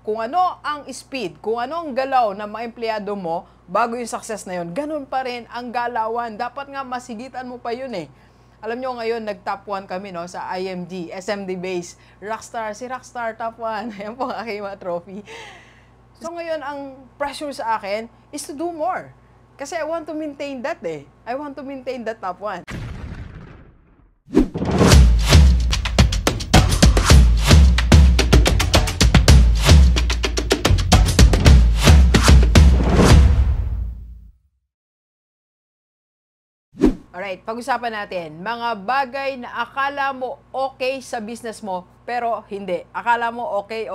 Kung ano ang speed, kung ano ang galaw ng mga empleyado mo bago yung success na yun, ganun pa rin ang galawan. Dapat nga masigitan mo pa yun eh. Alam nyo ngayon, nag-top 1 kami no, sa IMD, SMD base. Rockstar, si Rockstar top 1. Ayan po ang aking mga trophy. So ngayon, ang pressure sa akin is to do more. Kasi I want to maintain that eh. I want to maintain that top 1. Alright, pag-usapan natin, mga bagay na akala mo okay sa business mo, pero hindi. Akala mo okay,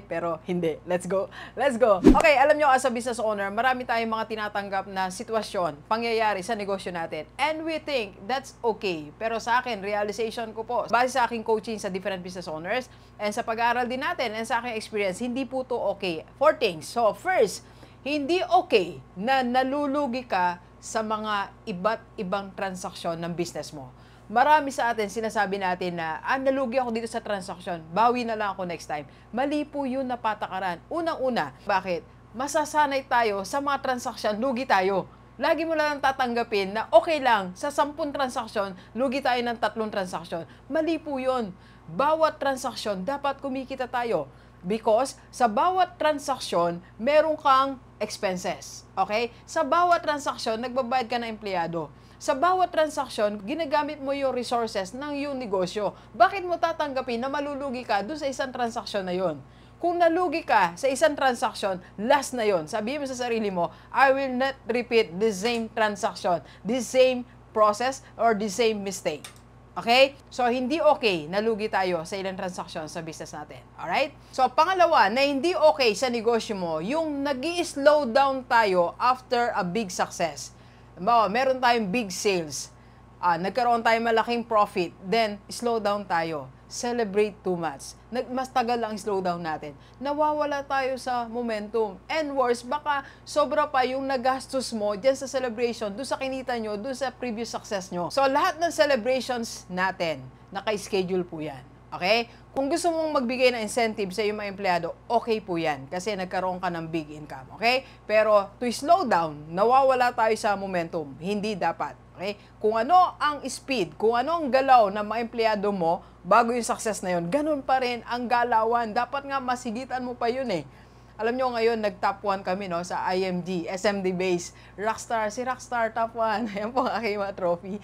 pero hindi. Let's go. Let's go. Okay, alam nyo, as a business owner, marami tayong mga tinatanggap na sitwasyon, pangyayari sa negosyo natin. And we think that's okay. Pero sa akin, realization ko po, base sa aking coaching sa different business owners, and sa pag-aaral din natin, and sa aking experience, hindi po to okay. 4 things. So, first, hindi okay na nalulugi ka sa mga iba't ibang transaksyon ng business mo. Marami sa atin sinasabi natin na, nalugi ako dito sa transaksyon, bawi na lang ako next time. Mali po yun na patakaran. Unang-una, bakit? Masasanay tayo sa mga transaksyon, lugi tayo. Lagi mo lang tatanggapin na okay lang, sa 10 transaksyon, lugi tayo ng 3 transaksyon. Mali po yun. Bawat transaksyon, dapat kumikita tayo. Because sa bawat transaksyon, meron kang expenses. Okay? Sa bawat transaksyon, nagbabayad ka ng empleyado. Sa bawat transaksyon, ginagamit mo yung resources ng iyong negosyo. Bakit mo tatanggapin na malulugi ka doon sa isang transaksyon na yon? Kung nalugi ka sa isang transaksyon, last na yon. Sabihin mo sa sarili mo, I will not repeat the same transaction, the same process, or the same mistake. Okay? So, hindi okay na lugi tayo sa ilang transaksyon sa business natin. Alright? So, pangalawa, na hindi okay sa negosyo mo, yung nag-i-slow down tayo after a big success. Meron tayong big sales. Nagkaroon tayong malaking profit. Then, slow down tayo. Celebrate too much. Mas tagal lang slow down natin. Nawawala tayo sa momentum. And worse, baka sobra pa yung nagastos mo dyan sa celebration, doon sa kinita nyo, doon sa previous success nyo. So, lahat ng celebrations natin, naka-schedule po yan. Okay? Kung gusto mong magbigay ng incentive sa iyong mga empleyado, okay po yan. Kasi nagkaroon ka ng big income. Okay? Pero, to slow down, nawawala tayo sa momentum. Hindi dapat. Okay? Kung ano ang speed, kung ano ang galaw ng mga empleyado mo bago yung success na yun, ganun pa rin ang galawan. Dapat nga masigitan mo pa yun eh. Alam nyo ngayon, nag-top 1 kami no, sa IMD, SMD base. Rockstar, si Rockstar top 1. Ayan po ang aking mga trophy.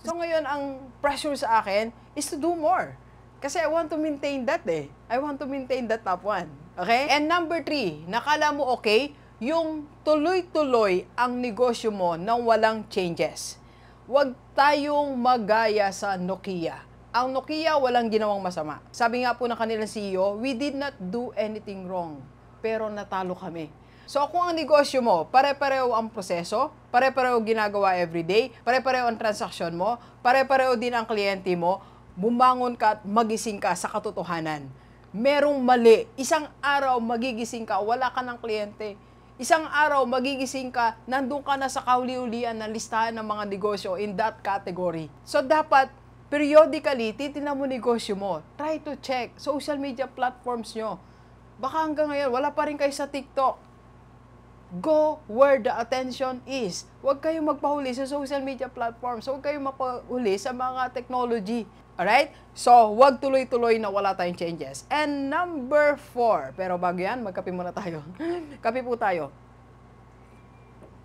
So ngayon, ang pressure sa akin is to do more. Kasi I want to maintain that eh. I want to maintain that top 1. Okay? And number 3, nakala mo okay, yung tuloy-tuloy ang negosyo mo nang walang changes. Huwag tayong magaya sa Nokia. Ang Nokia walang ginawang masama. Sabi nga po ng kanilang CEO, we did not do anything wrong, pero natalo kami. So kung ang negosyo mo, pare-pareho ang proseso, pare-pareho ginagawa everyday, pare-pareho ang transaksyon mo, pare-pareho din ang kliyente mo, bumangon ka at magising ka sa katotohanan. Merong mali. Isang araw magigising ka, wala ka ng kliyente. Isang araw, magigising ka, nandun ka na sa kauli-ulian ng listahan ng mga negosyo in that category. So, dapat, periodically, titignan mo negosyo mo. Try to check social media platforms nyo. Baka hanggang ngayon, wala pa rin kayo sa TikTok. Go where the attention is. Huwag kayong magpahuli sa social media platforms. Huwag kayong magpahuli sa mga technology. Alright? So, huwag tuloy-tuloy na wala tayong changes. And number 4, pero bago yan, magkape muna tayo. Kape po tayo.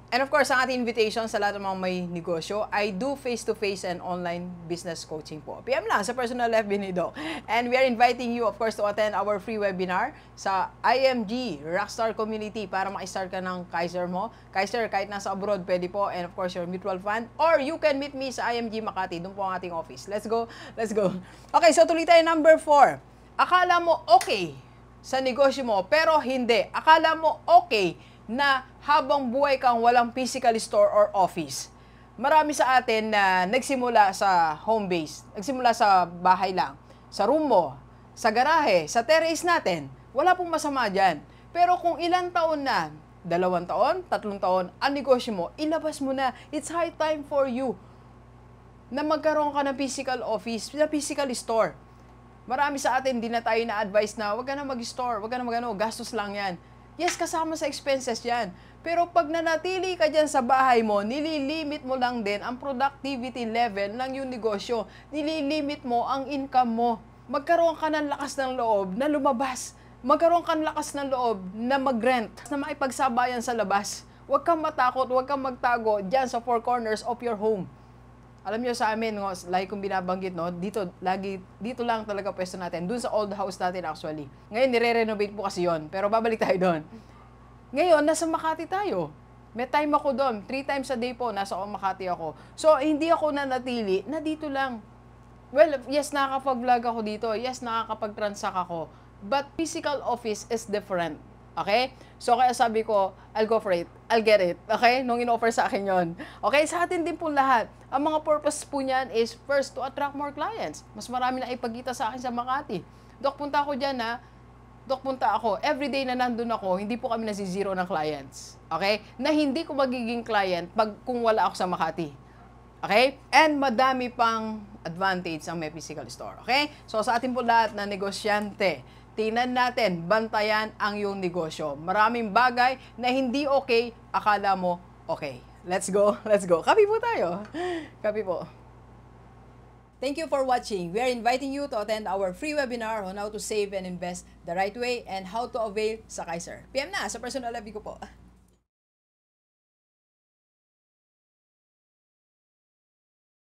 And of course, ang ating invitation sa lahat ng mga may negosyo, I do face-to-face and online business coaching po. PM lang sa personal FB ni Doc. And we are inviting you, of course, to attend our free webinar sa IMG Rockstar Community para makistart ka ng Kaiser mo. Kaiser, kahit nasa abroad, pwede po. And of course, your mutual fund. Or you can meet me sa IMG Makati. Doon po ang ating office. Let's go. Let's go. Okay, so tuloy tayo number 4. Akala mo okay sa negosyo mo, pero hindi. Akala mo okay na habang buhay kang walang physical store or office. Marami sa atin na nagsimula sa home base, nagsimula sa bahay lang, sa room mo, sa garahe, sa terrace natin. Wala pong masama dyan. Pero kung ilang taon na, 2 taon, 3 taon, ang negosyo mo, ilabas mo na. It's high time for you na magkaroon ka ng physical office, na physical store. Marami sa atin, di na tayo na-advise na wag ka na mag-store, wag ka na mag-ano, gastos lang yan. Yes, kasama sa expenses yan. Pero pag nanatili ka dyan sa bahay mo, nililimit mo lang din ang productivity level ng yung negosyo. Nililimit mo ang income mo. Magkaroon ka ng lakas ng loob na lumabas. Magkaroon ka ng lakas ng loob na mag-rent, na makipagsabayan sa labas. Huwag kang matakot, huwag kang magtago dyan sa four corners of your home. Alam niyo sa amin, lagi kong binabanggit, no, dito lang talaga pwesto natin. Dun sa old house natin actually. Ngayon, nire-renovate po kasi yon. Pero babalik tayo doon. Ngayon, nasa Makati tayo. May time ako doon. 3 times a day po, nasa Makati ako. So, hindi ako nanatili na dito lang. Well, yes, nakakapag-vlog ako dito. Yes, nakakapag-transact ako. But physical office is different. Okay? So, kaya sabi ko, I'll go for it. I'll get it. Okay? Nung in-offer sa akin yon. Okay? Sa atin din po lahat. Ang mga purpose po niyan is first, to attract more clients. Mas marami na ipagkita sa akin sa Makati. Dok, punta ako dyan ha. Dok, punta ako. Everyday na nandun ako, hindi po kami nasi-zero ng clients. Okay? Na hindi ko magiging client kung wala ako sa Makati. Okay? And madami pang advantage ang may physical store. Okay? So, sa atin po lahat na negosyante, tingnan natin, bantayan ang iyong negosyo. Maraming bagay na hindi okay, akala mo okay. Let's go, let's go. Kapi po tayo. Kapi po. Thank you for watching. We are inviting you to attend our free webinar on how to save and invest the right way and how to avail sa Kaiser. PM na sa personal FB ko po.